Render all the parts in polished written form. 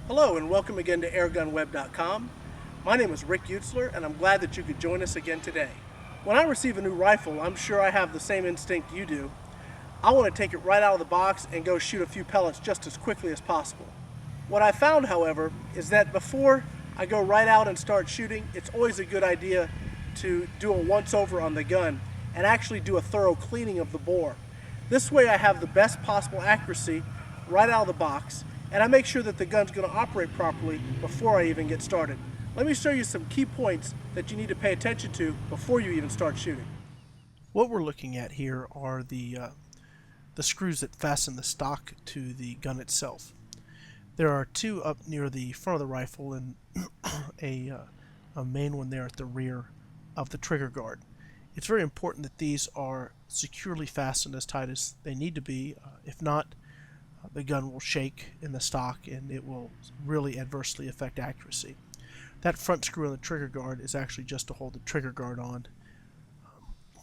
Hello and welcome again to airgunweb.com. My name is Rick Utzler and I'm glad that you could join us again today. When I receive a new rifle, I'm sure I have the same instinct you do. I want to take it right out of the box and go shoot a few pellets just as quickly as possible. What I found, however, is that before I go right out and start shooting, it's always a good idea to do a once-over on the gun and actually do a thorough cleaning of the bore. This way I have the best possible accuracy right out of the box, and I make sure that the gun's going to operate properly before I even get started. Let me show you some key points that you need to pay attention to before you even start shooting. What we're looking at here are the screws that fasten the stock to the gun itself. There are two up near the front of the rifle and a main one there at the rear of the trigger guard. It's very important that these are securely fastened as tight as they need to be. If not, the gun will shake in the stock and it will really adversely affect accuracy. That front screw on the trigger guard is actually just to hold the trigger guard on.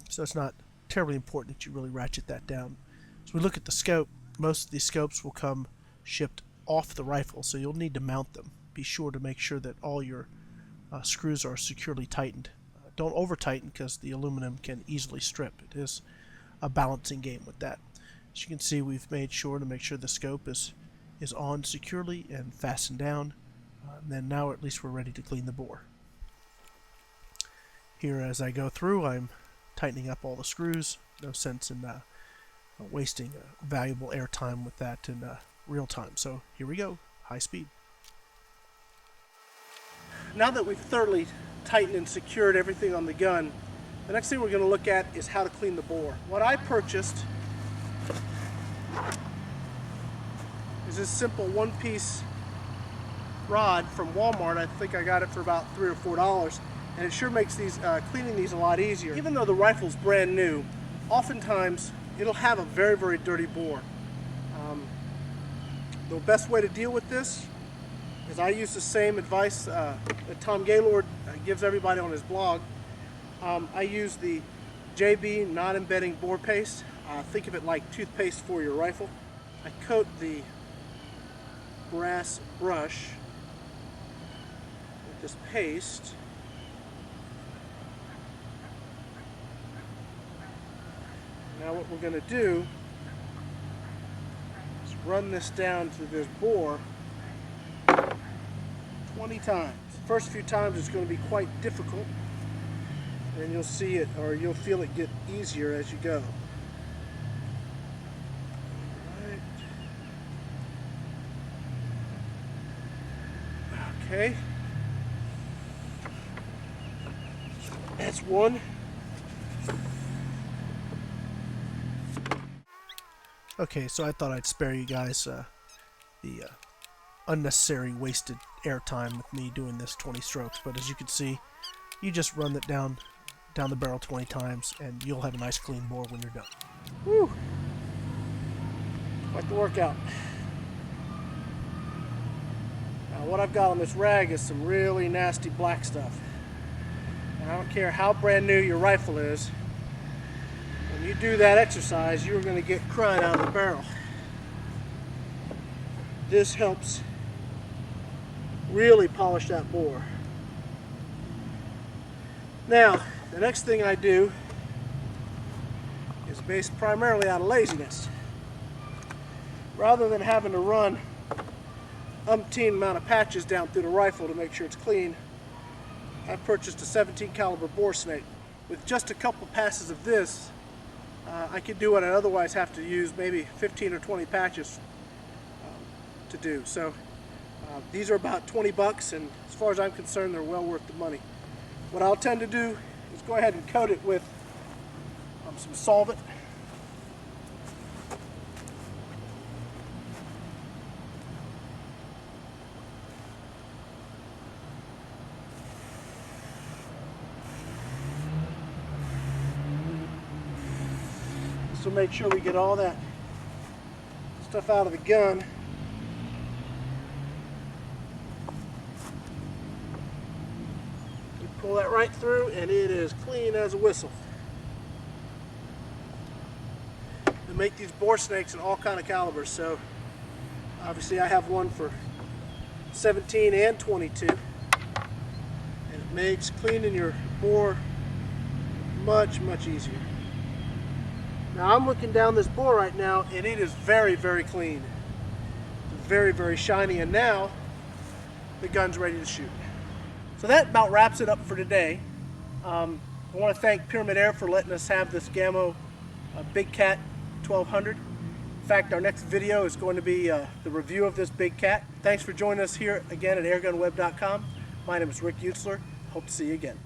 So it's not terribly important that you really ratchet that down. As we look at the scope, most of these scopes will come shipped off the rifle, so you'll need to mount them. Be sure to make sure that all your screws are securely tightened. Don't over tighten because the aluminum can easily strip. It is a balancing game with that. As you can see, we've made sure to make sure the scope is on securely and fastened down. And then now at least we're ready to clean the bore. Here as I go through, I'm tightening up all the screws. No sense in wasting valuable air time with that in real time. So here we go, high speed. Now that we've thoroughly tightened and secured everything on the gun, the next thing we're going to look at is how to clean the bore. What I purchased is this simple one-piece rod from Walmart. I think I got it for about $3 or $4, and it sure makes these cleaning these a lot easier. Even though the rifle's brand new, oftentimes it'll have a very, very dirty bore. The best way to deal with this is I use the same advice that Tom Gaylord gives everybody on his blog. I use the JB non-embedding bore paste. Think of it like toothpaste for your rifle. I coat the brass brush with this paste. Now what we're going to do is run this down to this bore 20 times. The first few times it's going to be quite difficult, and you'll see it, or you'll feel it get easier as you go. Okay, that's one. Okay, so I thought I'd spare you guys the unnecessary wasted air time with me doing this 20 strokes, but as you can see, you just run it down the barrel 20 times and you'll have a nice clean bore when you're done. Woo! Quite the workout. Now what I've got on this rag is some really nasty black stuff. And I don't care how brand new your rifle is, when you do that exercise, you're going to get crud out of the barrel. This helps really polish that bore. Now, the next thing I do is based primarily out of laziness. Rather than having to run umpteen amount of patches down through the rifle to make sure it's clean, I purchased a 17 caliber bore snake. With just a couple passes of this, I could do what I'd otherwise have to use maybe 15 or 20 patches to do. So these are about 20 bucks, and as far as I'm concerned, they're well worth the money. What I'll tend to do is go ahead and coat it with some solvent. This will make sure we get all that stuff out of the gun. You pull that right through and it is clean as a whistle. They make these bore snakes in all kind of calibers, so obviously I have one for 17 and 22. And it makes cleaning your bore much easier. Now I'm looking down this bore right now and it is very clean. Very shiny, and now the gun's ready to shoot. So that about wraps it up for today. I want to thank Pyramid Air for letting us have this Gamo Big Cat 1200. In fact, our next video is going to be the review of this Big Cat. Thanks for joining us here again at airgunweb.com. My name is Rick Utzler. Hope to see you again.